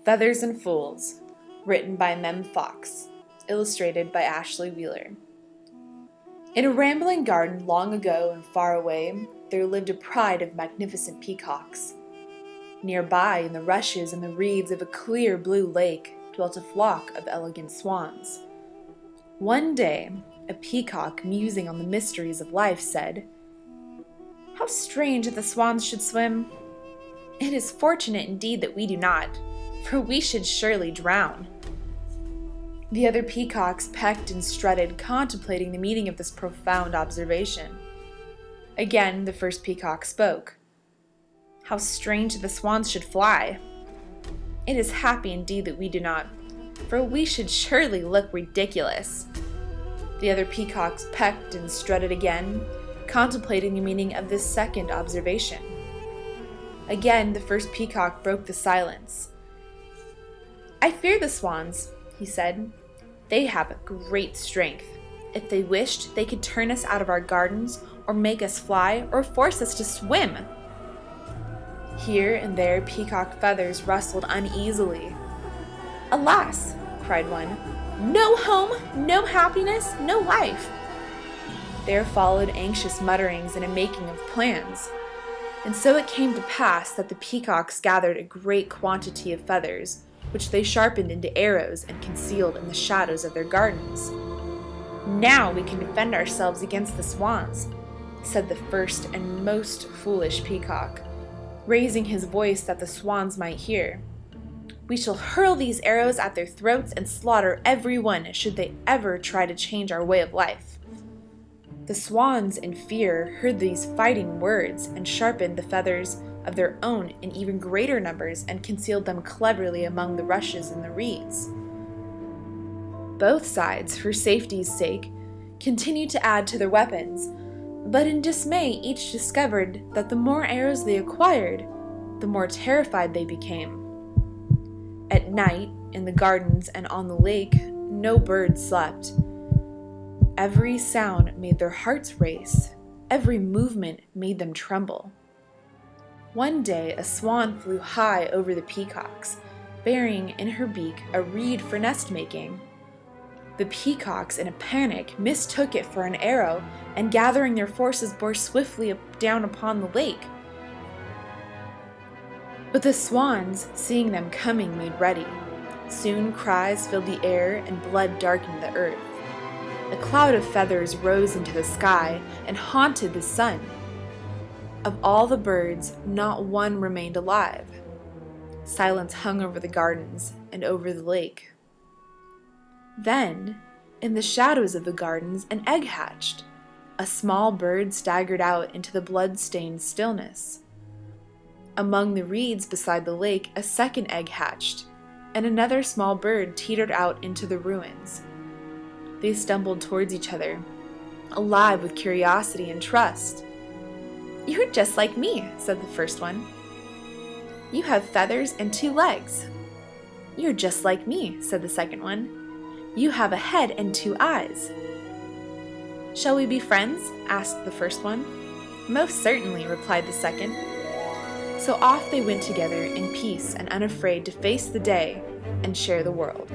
Feathers and Fools, written by Mem Fox, illustrated by Ashley Wheeler. In a rambling garden long ago and far away, there lived a pride of magnificent peacocks. Nearby, in the rushes and the reeds of a clear blue lake, dwelt a flock of elegant swans. One day, a peacock, musing on the mysteries of life, said, "How strange that the swans should swim! It is fortunate indeed that we do not, for we should surely drown." The other peacocks pecked and strutted, contemplating the meaning of this profound observation. Again, the first peacock spoke. "How strange that the swans should fly! It is happy indeed that we do not, for we should surely look ridiculous." The other peacocks pecked and strutted again, contemplating the meaning of this second observation. Again, the first peacock broke the silence. "I fear the swans," he said. "They have great strength. If they wished, they could turn us out of our gardens, or make us fly, or force us to swim." Here and there, peacock feathers rustled uneasily. "Alas," cried one, "no home, no happiness, no life." There followed anxious mutterings and a making of plans. And so it came to pass that the peacocks gathered a great quantity of feathers, which they sharpened into arrows and concealed in the shadows of their gardens. "Now we can defend ourselves against the swans," said the first and most foolish peacock, raising his voice that the swans might hear. "We shall hurl these arrows at their throats and slaughter every one should they ever try to change our way of life." The swans, in fear, heard these fighting words and sharpened the feathers of their own in even greater numbers and concealed them cleverly among the rushes and the reeds. Both sides, for safety's sake, continued to add to their weapons, but in dismay each discovered that the more arrows they acquired, the more terrified they became. At night, in the gardens and on the lake, no bird slept. Every sound made their hearts race. Every movement made them tremble. One day, a swan flew high over the peacocks, bearing in her beak a reed for nest-making. The peacocks, in a panic, mistook it for an arrow, and gathering their forces bore swiftly down upon the lake. But the swans, seeing them coming, made ready. Soon cries filled the air and blood darkened the earth. A cloud of feathers rose into the sky and haunted the sun. Of all the birds, not one remained alive. Silence hung over the gardens and over the lake. Then, in the shadows of the gardens, an egg hatched. A small bird staggered out into the blood-stained stillness. Among the reeds beside the lake, a second egg hatched, and another small bird teetered out into the ruins. They stumbled towards each other, alive with curiosity and trust. "You're just like me," said the first one. "You have feathers and 2 legs." "You're just like me," said the second one. "You have a head and 2 eyes." "Shall we be friends?" asked the first one. "Most certainly," replied the second. So off they went together in peace and unafraid to face the day and share the world.